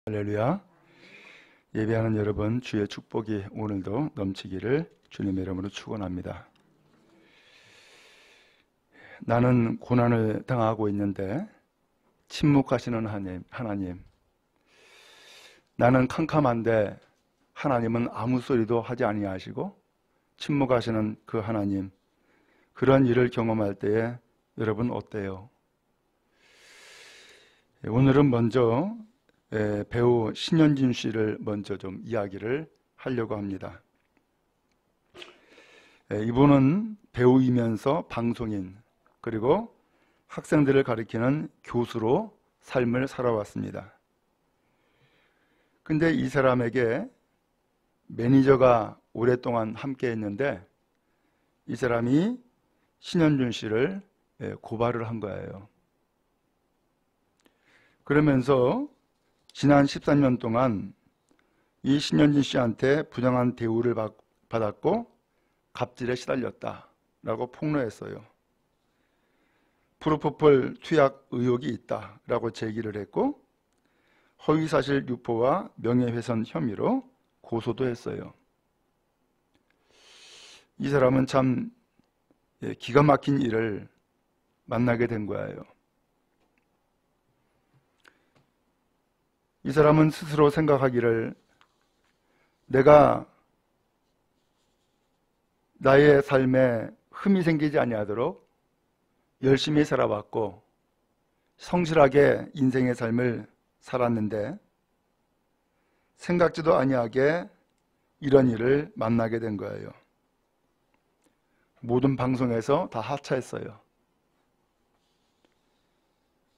할렐루야. 예배하는 여러분, 주의 축복이 오늘도 넘치기를 주님의 이름으로 축원합니다. 나는 고난을 당하고 있는데 침묵하시는 하나님, 나는 캄캄한데 하나님은 아무 소리도 하지 아니하시고 침묵하시는 그 하나님, 그런 일을 경험할 때에 여러분 어때요? 오늘은 먼저 배우 신현진 씨를 먼저 좀 이야기를 하려고 합니다. 이분은 배우이면서 방송인, 그리고 학생들을 가르치는 교수로 삶을 살아왔습니다. 근데 이 사람에게 매니저가 오랫동안 함께 했는데 이 사람이 신현준 씨를 고발을 한 거예요. 그러면서 지난 13년 동안 이 신현진 씨한테 부당한 대우를 받았고 갑질에 시달렸다라고 폭로했어요. 프로포폴 투약 의혹이 있다라고 제기를 했고 허위사실 유포와 명예훼손 혐의로 고소도 했어요. 이 사람은 참 기가 막힌 일을 만나게 된 거예요. 이 사람은 스스로 생각하기를 내가 나의 삶에 흠이 생기지 아니하도록 열심히 살아왔고 성실하게 인생의 삶을 살았는데 생각지도 아니하게 이런 일을 만나게 된 거예요. 모든 방송에서 다 하차했어요.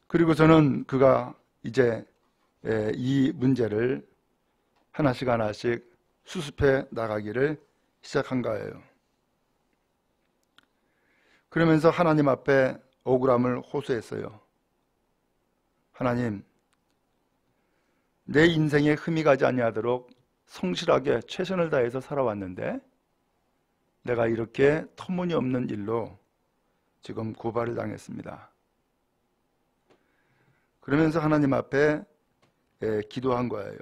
그리고 저는 그가 이제 이 문제를 하나씩 수습해 나가기를 시작한 거예요. 그러면서 하나님 앞에 억울함을 호소했어요. 하나님, 내 인생에 흠이 가지 아니하도록 성실하게 최선을 다해서 살아왔는데 내가 이렇게 터무니없는 일로 지금 고발을 당했습니다. 그러면서 하나님 앞에 기도한 거예요.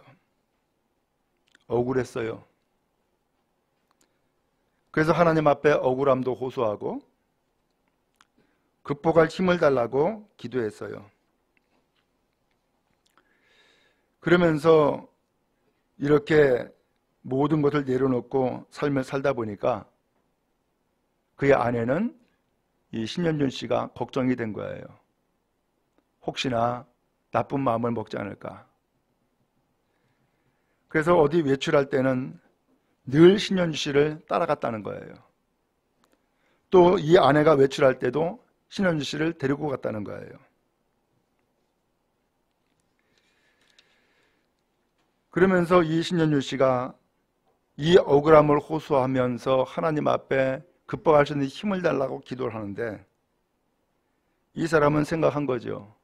억울했어요. 그래서 하나님 앞에 억울함도 호소하고 극복할 힘을 달라고 기도했어요. 그러면서 이렇게 모든 것을 내려놓고 삶을 살다 보니까 그의 아내는 이 신현준 씨가 걱정이 된 거예요. 혹시나 나쁜 마음을 먹지 않을까. 그래서 어디 외출할 때는 늘 신현준 씨를 따라갔다는 거예요. 또 이 아내가 외출할 때도 신현준 씨를 데리고 갔다는 거예요. 그러면서 이 신현준 씨가 이 억울함을 호소하면서 하나님 앞에 극복할 수 있는 힘을 달라고 기도를 하는데 이 사람은 생각한 거죠.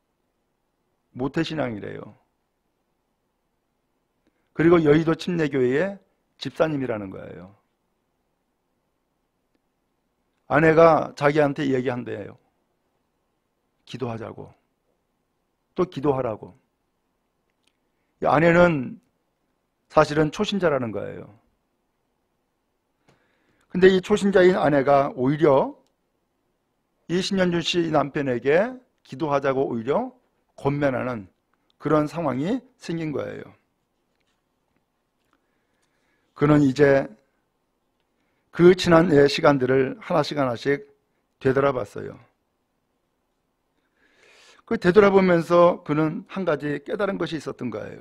모태신앙이래요. 그리고 여의도 침례교회의 집사님이라는 거예요. 아내가 자기한테 얘기한대요. 기도하자고. 또 기도하라고. 이 아내는 사실은 초신자라는 거예요. 근데 이 초신자인 아내가 오히려 이 신현준 씨 남편에게 기도하자고 오히려 권면하는 그런 상황이 생긴 거예요. 그는 이제 그 지난 시간들을 하나씩 되돌아봤어요. 그 되돌아보면서 그는 한 가지 깨달은 것이 있었던 거예요.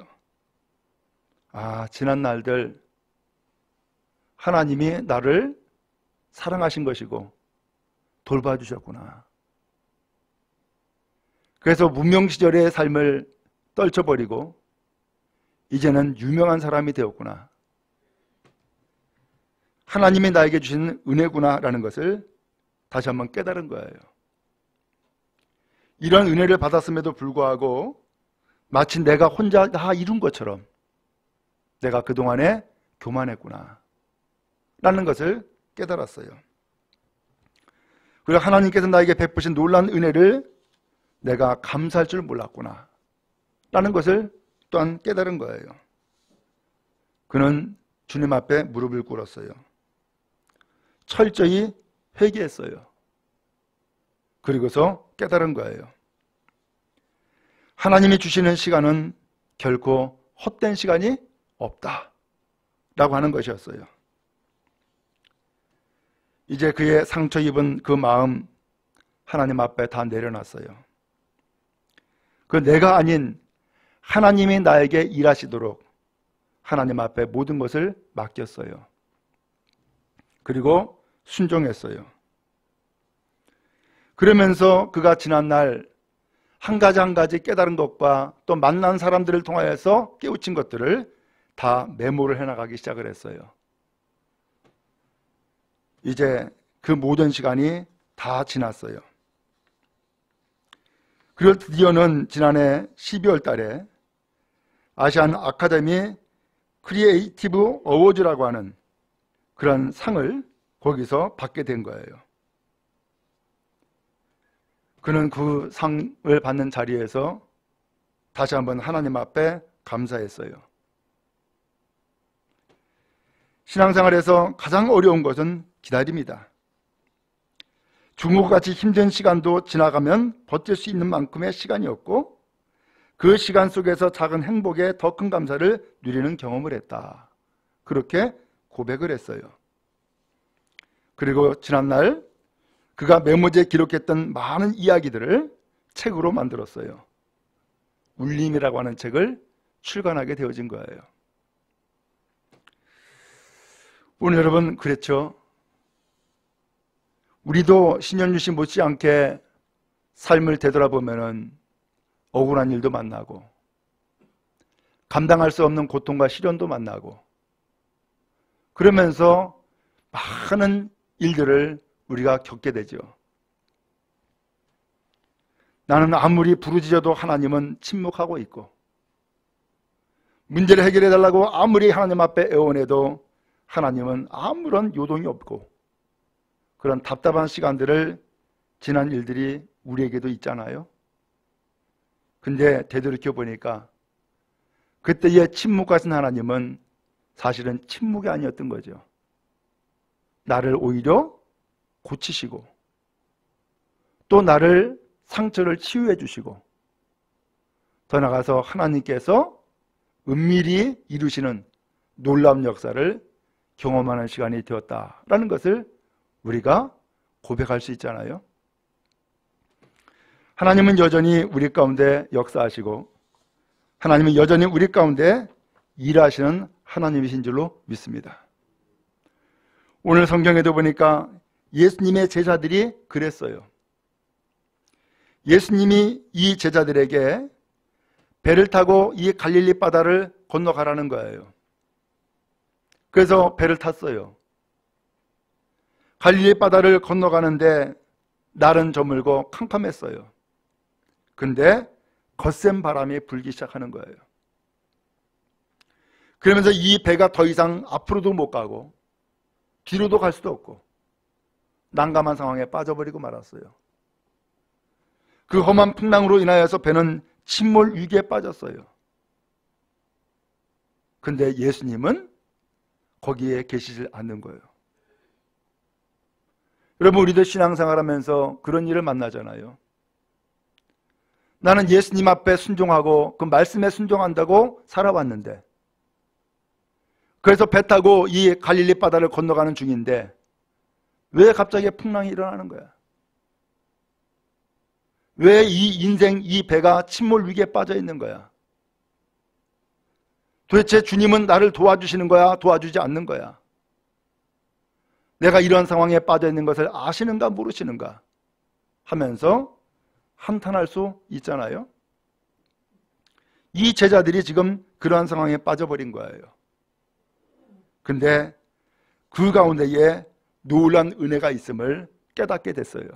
아, 지난 날들 하나님이 나를 사랑하신 것이고 돌봐주셨구나. 그래서 문명시절의 삶을 떨쳐버리고 이제는 유명한 사람이 되었구나. 하나님이 나에게 주신 은혜구나라는 것을 다시 한번 깨달은 거예요. 이런 은혜를 받았음에도 불구하고 마치 내가 혼자 다 이룬 것처럼 내가 그동안에 교만했구나 라는 것을 깨달았어요. 그리고 하나님께서 나에게 베푸신 놀라운 은혜를 내가 감사할 줄 몰랐구나 라는 것을 또한 깨달은 거예요. 그는 주님 앞에 무릎을 꿇었어요. 철저히 회개했어요. 그리고서 깨달은 거예요. 하나님이 주시는 시간은 결코 헛된 시간이 없다 라고 하는 것이었어요. 이제 그의 상처 입은 그 마음 하나님 앞에 다 내려놨어요. 그 내가 아닌 하나님이 나에게 일하시도록 하나님 앞에 모든 것을 맡겼어요. 그리고 순종했어요. 그러면서 그가 지난날 한 가지 한 가지 깨달은 것과 또 만난 사람들을 통하여서 깨우친 것들을 다 메모를 해나가기 시작을 했어요. 이제 그 모든 시간이 다 지났어요. 그리고 드디어는 지난해 12월 달에 아시안 아카데미 크리에이티브 어워즈라고 하는 그런 상을 거기서 받게 된 거예요. 그는 그 상을 받는 자리에서 다시 한번 하나님 앞에 감사했어요. 신앙생활에서 가장 어려운 것은 기다림이다. 중국같이 힘든 시간도 지나가면 버틸 수 있는 만큼의 시간이었고 그 시간 속에서 작은 행복에 더 큰 감사를 누리는 경험을 했다. 그렇게 고백을 했어요. 그리고 지난날 그가 메모지에 기록했던 많은 이야기들을 책으로 만들었어요. 울림이라고 하는 책을 출간하게 되어진 거예요. 오늘 여러분 그랬죠? 우리도 신현주 못지않게 삶을 되돌아보면 억울한 일도 만나고 감당할 수 없는 고통과 시련도 만나고 그러면서 많은 일들을 우리가 겪게 되죠. 나는 아무리 부르짖어도 하나님은 침묵하고 있고 문제를 해결해 달라고 아무리 하나님 앞에 애원해도 하나님은 아무런 요동이 없고 그런 답답한 시간들을 지난 일들이 우리에게도 있잖아요. 근데 되돌이켜 보니까 그때의 침묵하신 하나님은 사실은 침묵이 아니었던 거죠. 나를 오히려 고치시고 또 나를 상처를 치유해 주시고 더 나아가서 하나님께서 은밀히 이루시는 놀라운 역사를 경험하는 시간이 되었다라는 것을 우리가 고백할 수 있잖아요. 하나님은 여전히 우리 가운데 역사하시고 하나님은 여전히 우리 가운데 일하시는 하나님이신 줄로 믿습니다. 오늘 성경에도 보니까 예수님의 제자들이 그랬어요. 예수님이 이 제자들에게 배를 타고 이 갈릴리 바다를 건너가라는 거예요. 그래서 배를 탔어요. 갈릴리 바다를 건너가는데 날은 저물고 캄캄했어요. 근데 거센 바람이 불기 시작하는 거예요. 그러면서 이 배가 더 이상 앞으로도 못 가고 뒤로도 갈 수도 없고 난감한 상황에 빠져버리고 말았어요. 그 험한 풍랑으로 인하여서 배는 침몰 위기에 빠졌어요. 근데 예수님은 거기에 계시질 않는 거예요. 여러분, 우리도 신앙생활하면서 그런 일을 만나잖아요. 나는 예수님 앞에 순종하고 그 말씀에 순종한다고 살아왔는데 그래서 배 타고 이 갈릴리 바다를 건너가는 중인데 왜 갑자기 풍랑이 일어나는 거야? 왜 이 인생, 이 배가 침몰 위기에 빠져 있는 거야? 도대체 주님은 나를 도와주시는 거야? 도와주지 않는 거야? 내가 이런 상황에 빠져 있는 것을 아시는가 모르시는가 하면서 한탄할 수 있잖아요. 이 제자들이 지금 그러한 상황에 빠져버린 거예요. 근데 그 가운데에 놀라운 은혜가 있음을 깨닫게 됐어요.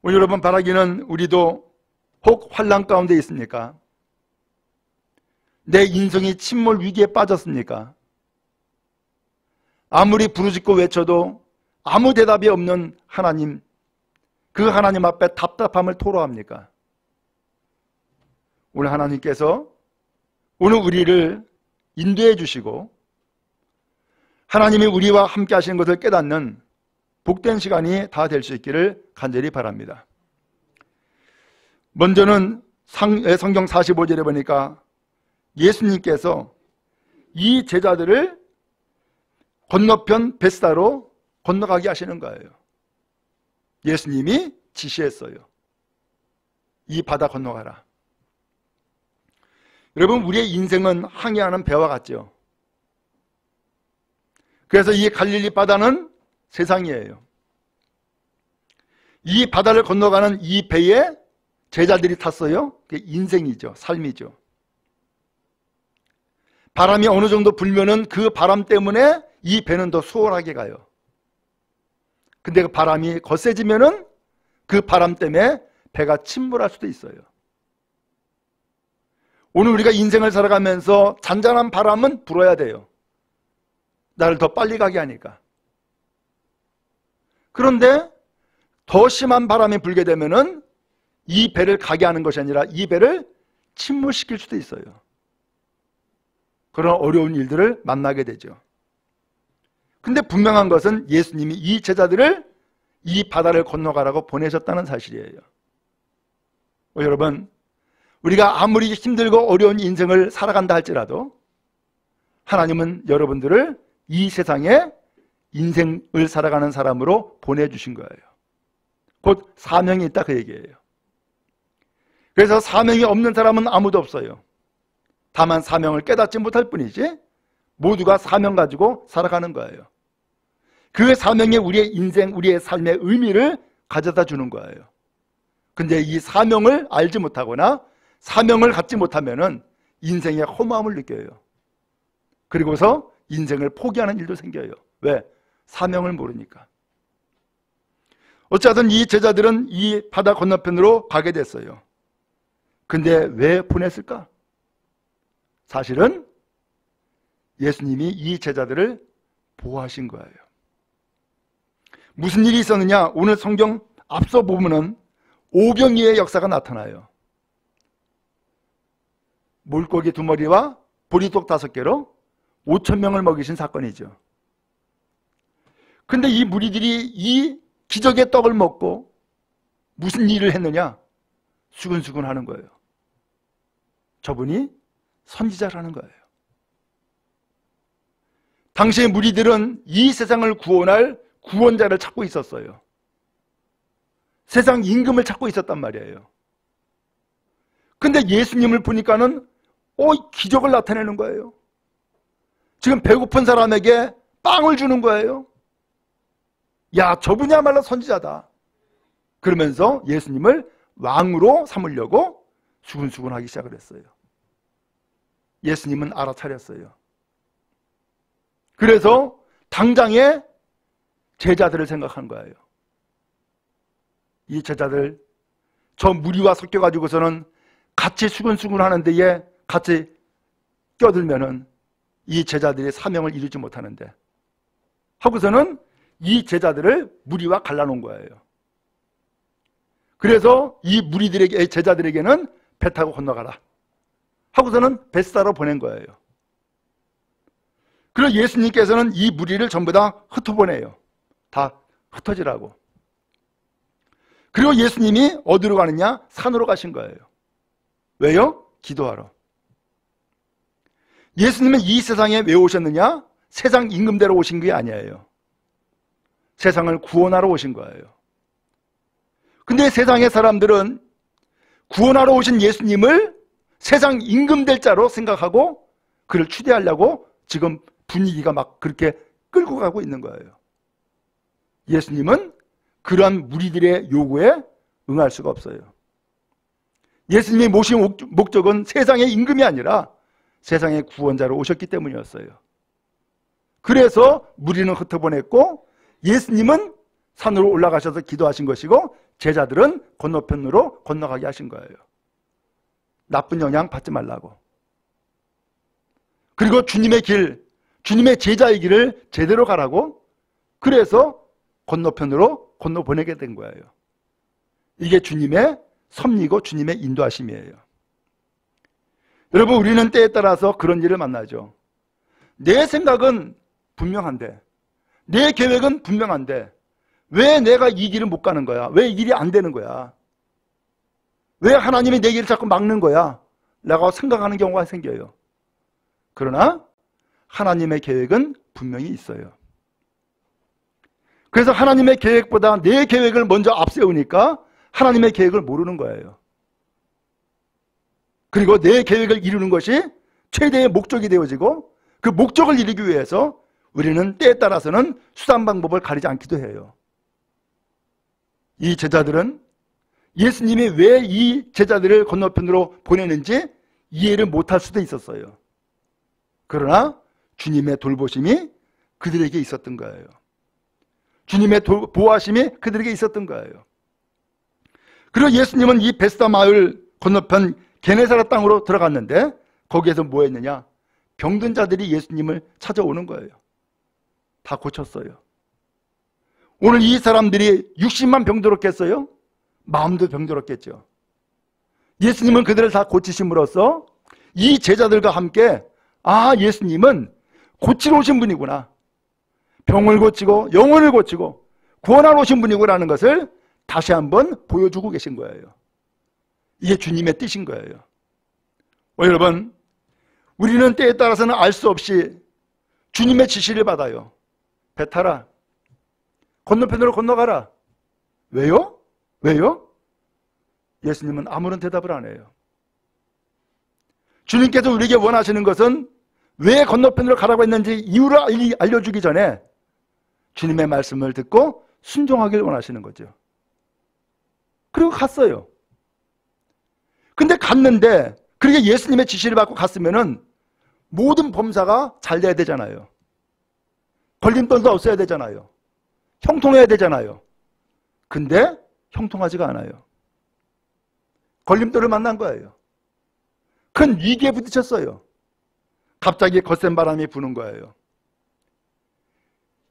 오늘 여러분 바라기는 우리도 혹 환난 가운데 있습니까? 내 인생이 침몰 위기에 빠졌습니까? 아무리 부르짖고 외쳐도 아무 대답이 없는 하나님, 그 하나님 앞에 답답함을 토로합니까? 오늘 하나님께서 오늘 우리를 인도해 주시고 하나님이 우리와 함께 하시는 것을 깨닫는 복된 시간이 다 될 수 있기를 간절히 바랍니다. 먼저는 성경 45절에 보니까 예수님께서 이 제자들을 건너편 베스다로 건너가게 하시는 거예요. 예수님이 지시했어요. 이 바다 건너가라. 여러분, 우리의 인생은 항해하는 배와 같죠. 그래서 이 갈릴리 바다는 세상이에요. 이 바다를 건너가는 이 배에 제자들이 탔어요. 그게 인생이죠. 삶이죠. 바람이 어느 정도 불면은 그 바람 때문에 이 배는 더 수월하게 가요. 근데 그 바람이 거세지면은 그 바람 때문에 배가 침몰할 수도 있어요. 오늘 우리가 인생을 살아가면서 잔잔한 바람은 불어야 돼요. 나를 더 빨리 가게 하니까. 그런데 더 심한 바람이 불게 되면은 이 배를 가게 하는 것이 아니라 이 배를 침몰시킬 수도 있어요. 그런 어려운 일들을 만나게 되죠. 근데 분명한 것은 예수님이 이 제자들을 이 바다를 건너가라고 보내셨다는 사실이에요. 여러분, 우리가 아무리 힘들고 어려운 인생을 살아간다 할지라도 하나님은 여러분들을 이 세상에 인생을 살아가는 사람으로 보내주신 거예요. 곧 사명이 있다, 그 얘기예요. 그래서 사명이 없는 사람은 아무도 없어요. 다만 사명을 깨닫지 못할 뿐이지 모두가 사명 가지고 살아가는 거예요. 그 사명이 우리의 인생, 우리의 삶의 의미를 가져다 주는 거예요. 근데 이 사명을 알지 못하거나 사명을 갖지 못하면은 인생의 허무함을 느껴요. 그리고서 인생을 포기하는 일도 생겨요. 왜? 사명을 모르니까. 어쨌든 이 제자들은 이 바다 건너편으로 가게 됐어요. 근데 왜 보냈을까? 사실은 예수님이 이 제자들을 보호하신 거예요. 무슨 일이 있었느냐? 오늘 성경 앞서 보면은 오병이의 역사가 나타나요. 물고기 2마리와 보리떡 5개로 5,000명을 먹이신 사건이죠. 근데 이 무리들이 이 기적의 떡을 먹고 무슨 일을 했느냐? 수근수근 하는 거예요. 저분이 선지자라는 거예요. 당시의 무리들은 이 세상을 구원할 구원자를 찾고 있었어요. 세상 임금을 찾고 있었단 말이에요. 근데 예수님을 보니까는 기적을 나타내는 거예요. 지금 배고픈 사람에게 빵을 주는 거예요. 야, 저분이야말로 선지자다. 그러면서 예수님을 왕으로 삼으려고 수근수근하기 시작을 했어요. 예수님은 알아차렸어요. 그래서 당장에 제자들을 생각한 거예요. 이 제자들, 저 무리와 섞여가지고서는 같이 수근수근 하는 데에 같이 껴들면은 이 제자들이 사명을 이루지 못하는데 하고서는 이 제자들을 무리와 갈라놓은 거예요. 그래서 이 무리들에게, 제자들에게는 배 타고 건너가라 하고서는 베스다로 보낸 거예요. 그래서 예수님께서는 이 무리를 전부 다 흩어보내요. 다 흩어지라고. 그리고 예수님이 어디로 가느냐? 산으로 가신 거예요. 왜요? 기도하러. 예수님은 이 세상에 왜 오셨느냐? 세상 임금대로 오신 게 아니에요. 세상을 구원하러 오신 거예요. 근데 세상의 사람들은 구원하러 오신 예수님을 세상 임금될 자로 생각하고 그를 추대하려고 지금 분위기가 막 그렇게 끌고 가고 있는 거예요. 예수님은 그러한 무리들의 요구에 응할 수가 없어요. 예수님이 모신 목적은 세상의 임금이 아니라 세상의 구원자로 오셨기 때문이었어요. 그래서 무리는 흩어보냈고 예수님은 산으로 올라가셔서 기도하신 것이고 제자들은 건너편으로 건너가게 하신 거예요. 나쁜 영향 받지 말라고. 그리고 주님의 길, 주님의 제자이기를 제대로 가라고, 그래서 건너편으로 건너보내게 된 거예요. 이게 주님의 섭리고 주님의 인도하심이에요. 여러분, 우리는 때에 따라서 그런 일을 만나죠. 내 생각은 분명한데, 내 계획은 분명한데 왜 내가 이 길을 못 가는 거야? 왜 이 길이 안 되는 거야? 왜 하나님이 내 길을 자꾸 막는 거야? 라고 생각하는 경우가 생겨요. 그러나 하나님의 계획은 분명히 있어요. 그래서 하나님의 계획보다 내 계획을 먼저 앞세우니까 하나님의 계획을 모르는 거예요. 그리고 내 계획을 이루는 것이 최대의 목적이 되어지고, 그 목적을 이루기 위해서 우리는 때에 따라서는 수단 방법을 가리지 않기도 해요. 이 제자들은 예수님이 왜 이 제자들을 건너편으로 보내는지 이해를 못할 수도 있었어요. 그러나 주님의 돌보심이 그들에게 있었던 거예요. 주님의 보호하심이 그들에게 있었던 거예요. 그리고 예수님은 이 베스다 마을 건너편 게네사렛 땅으로 들어갔는데, 거기에서 뭐 했느냐? 병든 자들이 예수님을 찾아오는 거예요. 다 고쳤어요. 오늘 이 사람들이 60만 병들었겠어요? 마음도 병들었겠죠. 예수님은 그들을 다 고치심으로써 이 제자들과 함께, 아, 예수님은 고치러 오신 분이구나, 병을 고치고 영혼을 고치고 구원하러 오신 분이구나라는 것을 다시 한번 보여주고 계신 거예요. 이게 주님의 뜻인 거예요. 여러분, 우리는 때에 따라서는 알 수 없이 주님의 지시를 받아요. 배 타라, 건너편으로 건너가라. 왜요? 왜요? 예수님은 아무런 대답을 안 해요. 주님께서 우리에게 원하시는 것은 왜 건너편으로 가라고 했는지 이유를 알려주기 전에 주님의 말씀을 듣고 순종하길 원하시는 거죠. 그리고 갔어요. 근데 갔는데, 그렇게 예수님의 지시를 받고 갔으면은 모든 범사가 잘 돼야 되잖아요. 걸림돌도 없어야 되잖아요. 형통해야 되잖아요. 근데 형통하지가 않아요. 걸림돌을 만난 거예요. 큰 위기에 부딪혔어요. 갑자기 거센 바람이 부는 거예요.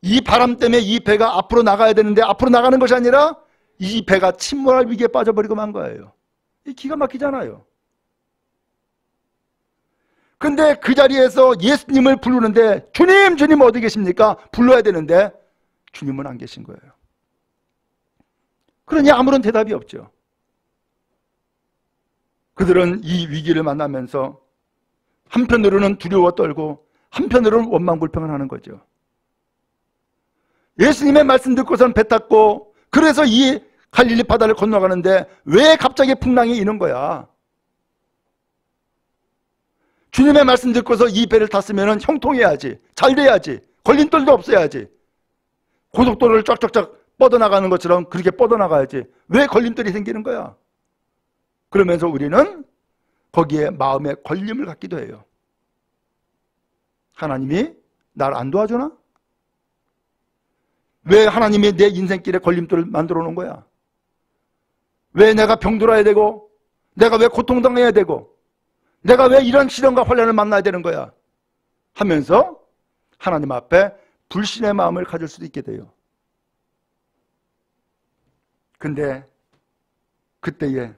이 바람 때문에 이 배가 앞으로 나가야 되는데 앞으로 나가는 것이 아니라 이 배가 침몰할 위기에 빠져버리고 만 거예요. 이 기가 막히잖아요. 근데 그 자리에서 예수님을 부르는데, 주님, 주님 어디 계십니까? 불러야 되는데 주님은 안 계신 거예요. 그러니 아무런 대답이 없죠. 그들은 이 위기를 만나면서 한편으로는 두려워 떨고 한편으로는 원망불평을 하는 거죠. 예수님의 말씀 듣고선 배 탔고, 그래서 이 갈릴리 바다를 건너가는데 왜 갑자기 풍랑이 이는 거야? 주님의 말씀 듣고서 이 배를 탔으면 형통해야지, 잘 돼야지, 걸림돌도 없어야지, 고속도로를 쫙쫙쫙 뻗어나가는 것처럼 그렇게 뻗어나가야지, 왜 걸림돌이 생기는 거야? 그러면서 우리는 거기에 마음에 걸림을 갖기도 해요. 하나님이 날 안 도와주나? 왜 하나님이 내 인생길에 걸림돌을 만들어 놓은 거야? 왜 내가 병들어야 되고, 내가 왜 고통당해야 되고, 내가 왜 이런 시련과 환난을 만나야 되는 거야? 하면서 하나님 앞에 불신의 마음을 가질 수도 있게 돼요. 근데 그때에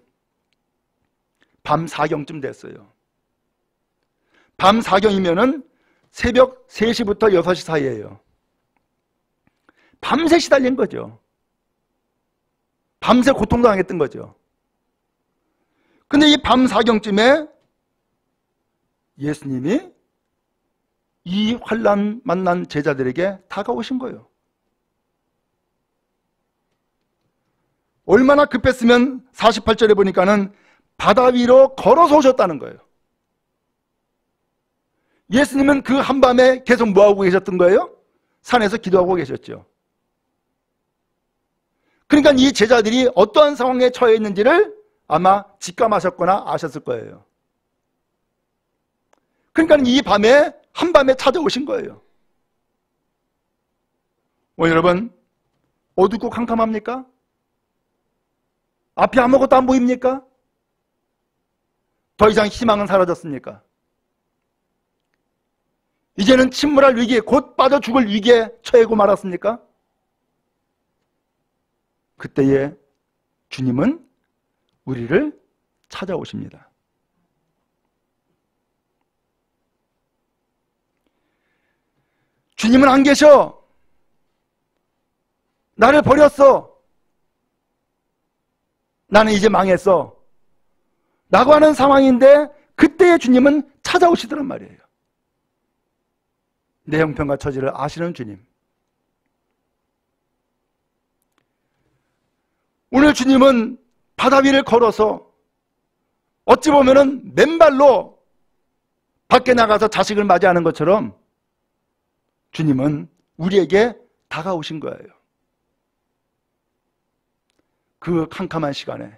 밤 4경쯤 됐어요. 밤 4경이면은 새벽 3시부터 6시 사이예요. 밤새 시달린 거죠. 밤새 고통당했던 거죠. 근데 이 밤 4경쯤에 예수님이 이 환난 만난 제자들에게 다가오신 거예요. 얼마나 급했으면 48절에 보니까는 바다 위로 걸어서 오셨다는 거예요. 예수님은 그 한밤에 계속 뭐하고 계셨던 거예요? 산에서 기도하고 계셨죠. 그러니까 이 제자들이 어떠한 상황에 처해 있는지를 아마 직감하셨거나 아셨을 거예요. 그러니까 이 밤에, 한밤에 찾아오신 거예요. 여러분, 어둡고 캄캄합니까? 앞이 아무것도 안 보입니까? 더 이상 희망은 사라졌습니까? 이제는 침몰할 위기에, 곧 빠져 죽을 위기에 처해고 말았습니까? 그때에 주님은 우리를 찾아오십니다. 주님은 안 계셔. 나를 버렸어. 나는 이제 망했어. 라고 하는 상황인데 그때의 주님은 찾아오시더란 말이에요. 내 형편과 처지를 아시는 주님. 오늘 주님은 바다 위를 걸어서 어찌 보면은 맨발로 밖에 나가서 자식을 맞이하는 것처럼 주님은 우리에게 다가오신 거예요. 그 캄캄한 시간에,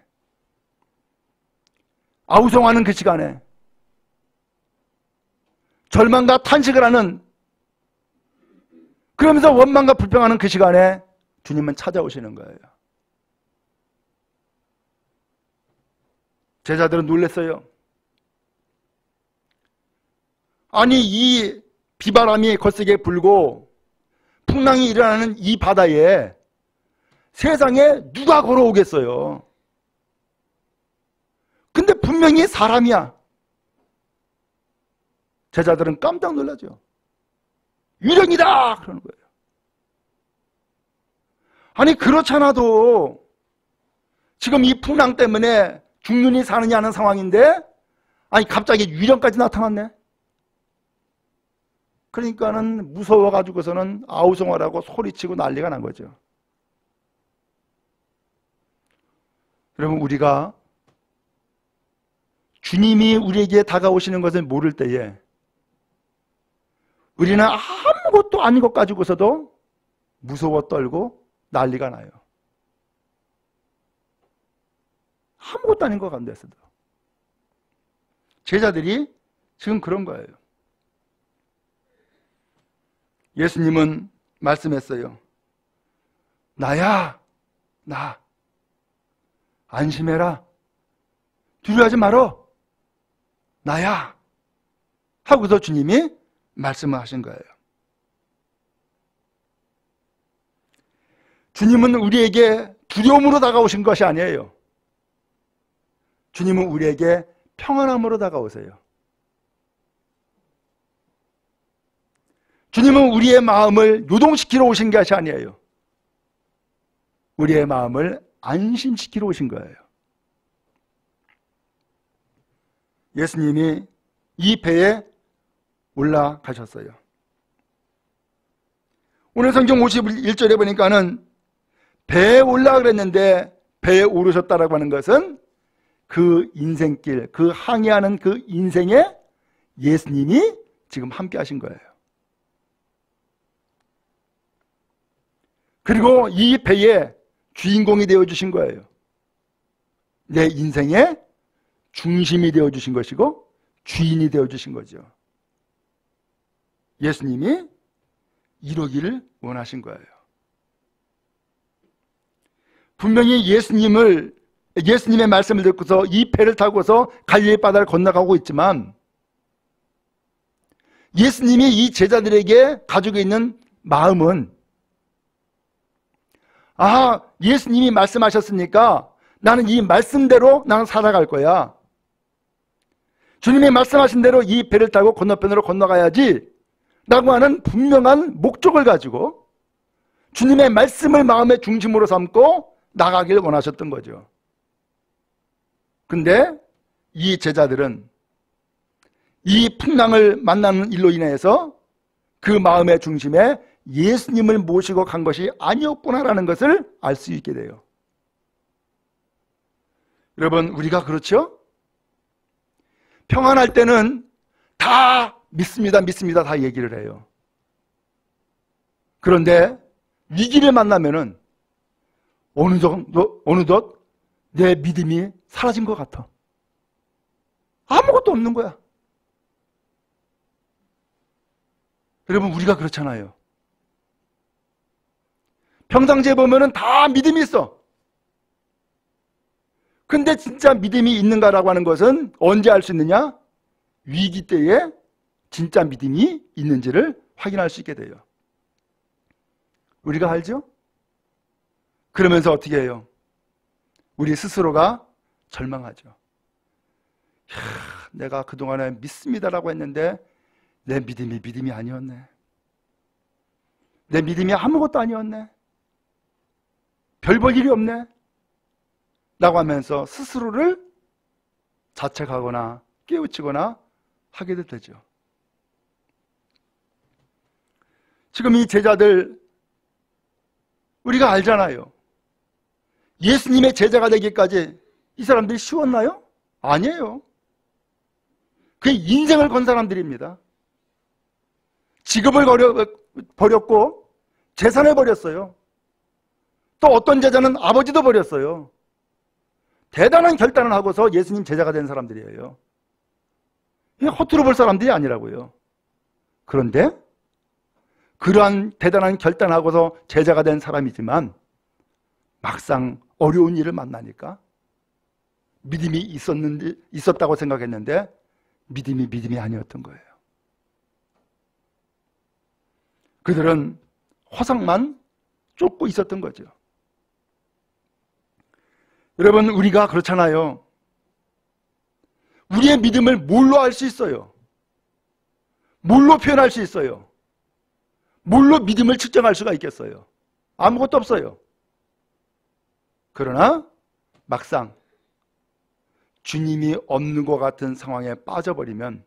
아우성하는 그 시간에, 절망과 탄식을 하는, 그러면서 원망과 불평하는 그 시간에 주님은 찾아오시는 거예요. 제자들은 놀랐어요. 아니, 이 비바람이 거세게 불고 풍랑이 일어나는 이 바다에 세상에 누가 걸어오겠어요? 근데 분명히 사람이야. 제자들은 깜짝 놀라죠. 유령이다! 그러는 거예요. 아니, 그렇잖아도 지금 이 풍랑 때문에 죽느니 사느냐 하는 상황인데, 아니, 갑자기 유령까지 나타났네? 그러니까는 무서워가지고서는 아우성어라고 소리치고 난리가 난 거죠. 여러분, 우리가 주님이 우리에게 다가오시는 것을 모를 때에 우리는 아무것도 아닌 것 가지고서도 무서워 떨고 난리가 나요. 아무것도 아닌 것 같은데서도. 제자들이 지금 그런 거예요. 예수님은 말씀했어요. 나야, 나. 안심해라. 두려워하지 말어. 나야. 하고서 주님이 말씀을 하신 거예요. 주님은 우리에게 두려움으로 다가오신 것이 아니에요. 주님은 우리에게 평안함으로 다가오세요. 주님은 우리의 마음을 요동시키러 오신 것이 아니에요. 우리의 마음을 안심시키러 오신 거예요. 예수님이 이 배에 올라가셨어요. 오늘 성경 51절에 보니까는 배에 올라가 그랬는데 배에 오르셨다라고 하는 것은 그 인생길, 그 항해하는 그 인생에 예수님이 지금 함께 하신 거예요. 그리고 이 배의 주인공이 되어주신 거예요. 내 인생의 중심이 되어주신 것이고 주인이 되어주신 거죠. 예수님이 이루기를 원하신 거예요. 분명히 예수님의 말씀을 듣고서 이 배를 타고서 갈릴리 바다를 건너가고 있지만 예수님이 이 제자들에게 가지고 있는 마음은 예수님이 말씀하셨으니까 나는 이 말씀대로 나는 살아갈 거야. 주님이 말씀하신 대로 이 배를 타고 건너편으로 건너가야지 라고 하는 분명한 목적을 가지고 주님의 말씀을 마음의 중심으로 삼고 나가길 원하셨던 거죠. 근데 이 제자들은 이 풍랑을 만나는 일로 인해서 그 마음의 중심에 예수님을 모시고 간 것이 아니었구나라는 것을 알 수 있게 돼요. 여러분, 우리가 그렇죠? 평안할 때는 다 믿습니다, 믿습니다 다 얘기를 해요. 그런데 위기를 만나면은 어느덧 내 믿음이 사라진 것 같아. 아무것도 없는 거야. 여러분, 우리가 그렇잖아요. 평상시에 보면은 다 믿음이 있어. 근데 진짜 믿음이 있는가라고 하는 것은 언제 알 수 있느냐? 위기 때에 진짜 믿음이 있는지를 확인할 수 있게 돼요. 우리가 알죠? 그러면서 어떻게 해요? 우리 스스로가 절망하죠. 내가 그동안에 믿습니다라고 했는데 내 믿음이 아니었네. 내 믿음이 아무것도 아니었네. 별 볼 일이 없네. 라고 하면서 스스로를 자책하거나 깨우치거나 하게 되죠. 지금 이 제자들 우리가 알잖아요. 예수님의 제자가 되기까지 이 사람들이 쉬웠나요? 아니에요. 그 인생을 건 사람들입니다. 직업을 버렸고 재산을 버렸어요. 또 어떤 제자는 아버지도 버렸어요. 대단한 결단을 하고서 예수님 제자가 된 사람들이에요. 이게 허투루 볼 사람들이 아니라고요. 그런데 그러한 대단한 결단을 하고서 제자가 된 사람이지만 막상 어려운 일을 만나니까 믿음이 있었다고 생각했는데 믿음이 아니었던 거예요. 그들은 허상만 쫓고 있었던 거죠. 여러분, 우리가 그렇잖아요. 우리의 믿음을 뭘로 알 수 있어요? 뭘로 표현할 수 있어요? 뭘로 믿음을 측정할 수가 있겠어요? 아무것도 없어요. 그러나 막상 주님이 없는 것 같은 상황에 빠져버리면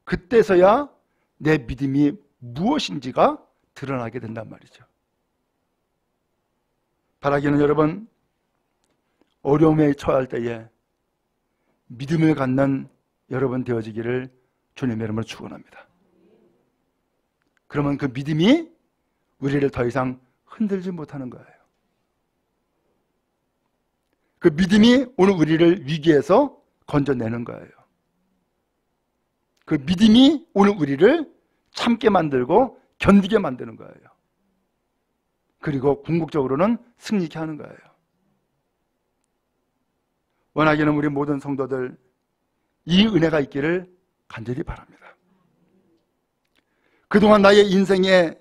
그때서야 내 믿음이 무엇인지가 드러나게 된단 말이죠. 바라기는 여러분, 어려움에 처할 때에 믿음을 갖는 여러분 되어지기를 주님의 이름으로 축원합니다. 그러면 그 믿음이 우리를 더 이상 흔들지 못하는 거예요. 그 믿음이 오늘 우리를 위기에서 건져내는 거예요. 그 믿음이 오늘 우리를 참게 만들고 견디게 만드는 거예요. 그리고 궁극적으로는 승리케 하는 거예요. 원하기는 우리 모든 성도들 이 은혜가 있기를 간절히 바랍니다. 그동안 나의 인생에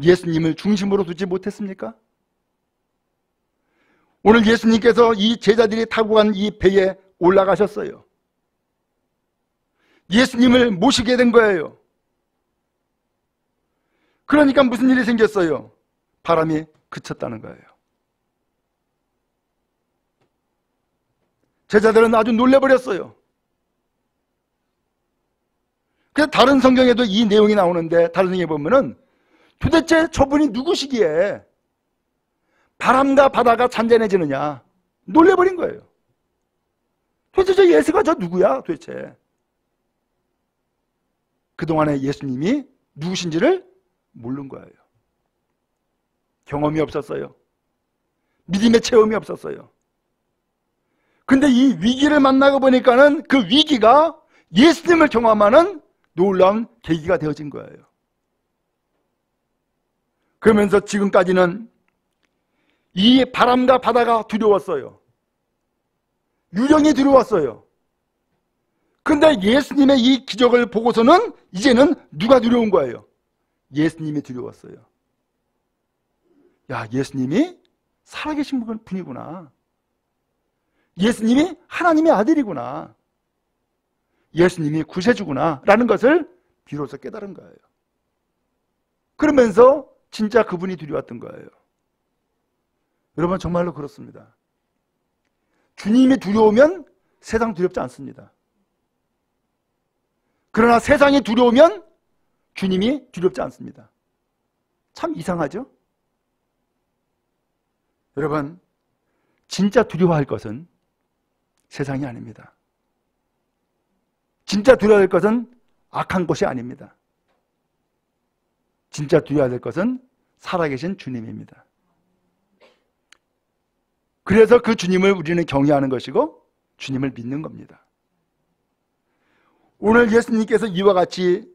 예수님을 중심으로 두지 못했습니까? 오늘 예수님께서 이 제자들이 타고 간 이 배에 올라가셨어요. 예수님을 모시게 된 거예요. 그러니까 무슨 일이 생겼어요? 바람이 그쳤다는 거예요. 제자들은 아주 놀래버렸어요. 그래서 다른 성경에도 이 내용이 나오는데 다른 성경에 보면은 도대체 저분이 누구시기에 바람과 바다가 잔잔해지느냐 놀래버린 거예요. 도대체 저 예수가 저 누구야 도대체. 그동안에 예수님이 누구신지를 모르는 거예요. 경험이 없었어요. 믿음의 체험이 없었어요. 근데 이 위기를 만나고 보니까는 그 위기가 예수님을 경험하는 놀라운 계기가 되어진 거예요. 그러면서 지금까지는 이 바람과 바다가 두려웠어요. 유령이 두려웠어요. 근데 예수님의 이 기적을 보고서는 이제는 누가 두려운 거예요? 예수님이 두려웠어요. 야, 예수님이 살아계신 분이구나. 예수님이 하나님의 아들이구나. 예수님이 구세주구나 라는 것을 비로소 깨달은 거예요. 그러면서 진짜 그분이 두려웠던 거예요. 여러분 정말로 그렇습니다. 주님이 두려우면 세상 두렵지 않습니다. 그러나 세상이 두려우면 주님이 두렵지 않습니다. 참 이상하죠? 여러분 진짜 두려워할 것은 세상이 아닙니다. 진짜 두려워야 할 것은 악한 것이 아닙니다. 진짜 두려워야 될 것은 살아계신 주님입니다. 그래서 그 주님을 우리는 경외하는 것이고 주님을 믿는 겁니다. 오늘 예수님께서 이와 같이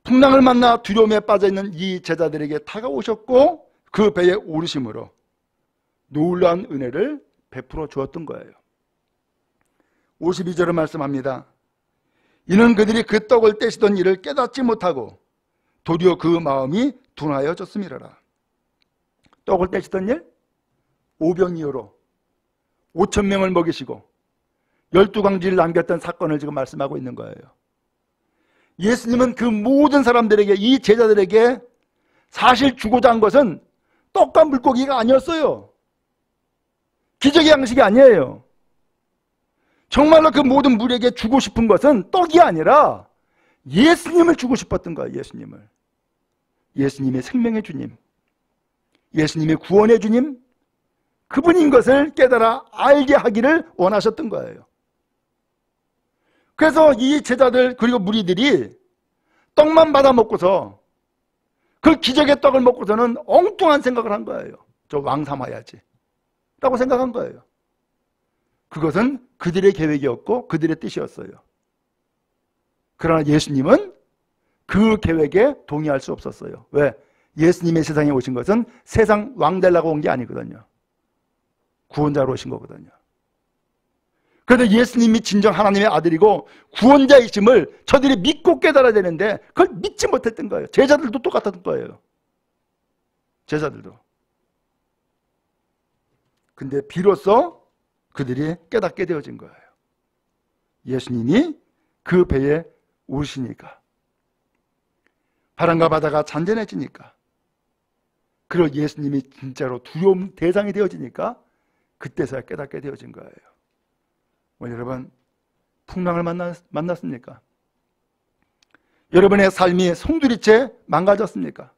풍랑을 만나 두려움에 빠져있는 이 제자들에게 다가오셨고 그 배에 오르심으로 놀라운 은혜를 베풀어 주었던 거예요. 52절을 말씀합니다. 이는 그들이 그 떡을 떼시던 일을 깨닫지 못하고 도리어 그 마음이 둔하여졌음이라라. 떡을 떼시던 일? 오병이어로 5,000명을 먹이시고 12광지를 남겼던 사건을 지금 말씀하고 있는 거예요. 예수님은 그 모든 사람들에게, 이 제자들에게 사실 주고자 한 것은 떡과 물고기가 아니었어요. 기적의 양식이 아니에요. 정말로 그 모든 무리에게 주고 싶은 것은 떡이 아니라 예수님을 주고 싶었던 거예요. 예수님을. 예수님의 생명의 주님, 예수님의 구원의 주님, 그분인 것을 깨달아 알게 하기를 원하셨던 거예요. 그래서 이 제자들 그리고 무리들이 떡만 받아 먹고서, 그 기적의 떡을 먹고서는 엉뚱한 생각을 한 거예요. 저 왕 삼아야지 라고 생각한 거예요. 그것은 그들의 계획이었고 그들의 뜻이었어요. 그러나 예수님은 그 계획에 동의할 수 없었어요. 왜? 예수님의 세상에 오신 것은 세상 왕 되려고 온 게 아니거든요. 구원자로 오신 거거든요. 그런데 예수님이 진정 하나님의 아들이고 구원자이심을 저들이 믿고 깨달아야 되는데 그걸 믿지 못했던 거예요. 제자들도 똑같았던 거예요. 제자들도. 근데 비로소 그들이 깨닫게 되어진 거예요. 예수님이 그 배에 오시니까, 바람과 바다가 잔잔해지니까, 그리고 예수님이 진짜로 두려움 대상이 되어지니까 그때서야 깨닫게 되어진 거예요. 여러분, 풍랑을 만났습니까? 여러분의 삶이 송두리째 망가졌습니까?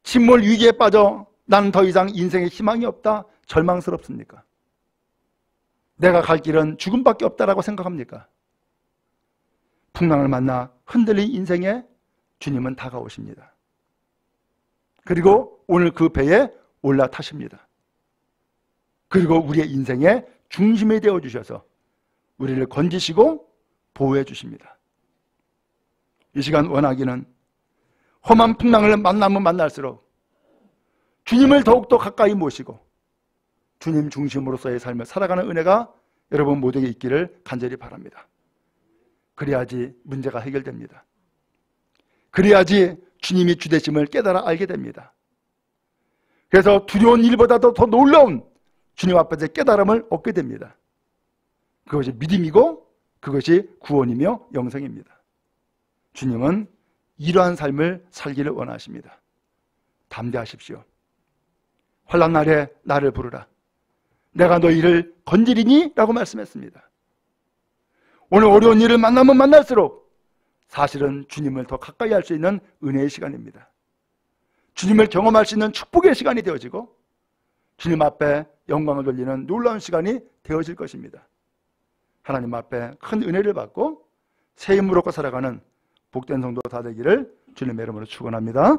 침몰 위기에 빠져 나는 더 이상 인생에 희망이 없다, 절망스럽습니까? 내가 갈 길은 죽음밖에 없다라고 생각합니까? 풍랑을 만나 흔들린 인생에 주님은 다가오십니다. 그리고 오늘 그 배에 올라타십니다. 그리고 우리의 인생의 중심이 되어주셔서 우리를 건지시고 보호해 주십니다. 이 시간 원하기는 험한 풍랑을 만나면 만날수록 주님을 더욱더 가까이 모시고 주님 중심으로서의 삶을 살아가는 은혜가 여러분 모두에게 있기를 간절히 바랍니다. 그래야지 문제가 해결됩니다. 그래야지 주님이 주되심을 깨달아 알게 됩니다. 그래서 두려운 일보다도 더 놀라운 주님 앞에서 깨달음을 얻게 됩니다. 그것이 믿음이고 그것이 구원이며 영생입니다. 주님은 이러한 삶을 살기를 원하십니다. 담대하십시오. 환난 날에 나를 부르라. 내가 너희를 건지리니 라고 말씀했습니다. 오늘 어려운 일을 만나면 만날수록 사실은 주님을 더 가까이 할 수 있는 은혜의 시간입니다. 주님을 경험할 수 있는 축복의 시간이 되어지고 주님 앞에 영광을 돌리는 놀라운 시간이 되어질 것입니다. 하나님 앞에 큰 은혜를 받고 새 힘으로 살아가는 복된 성도 다 되기를 주님의 이름으로 축원합니다.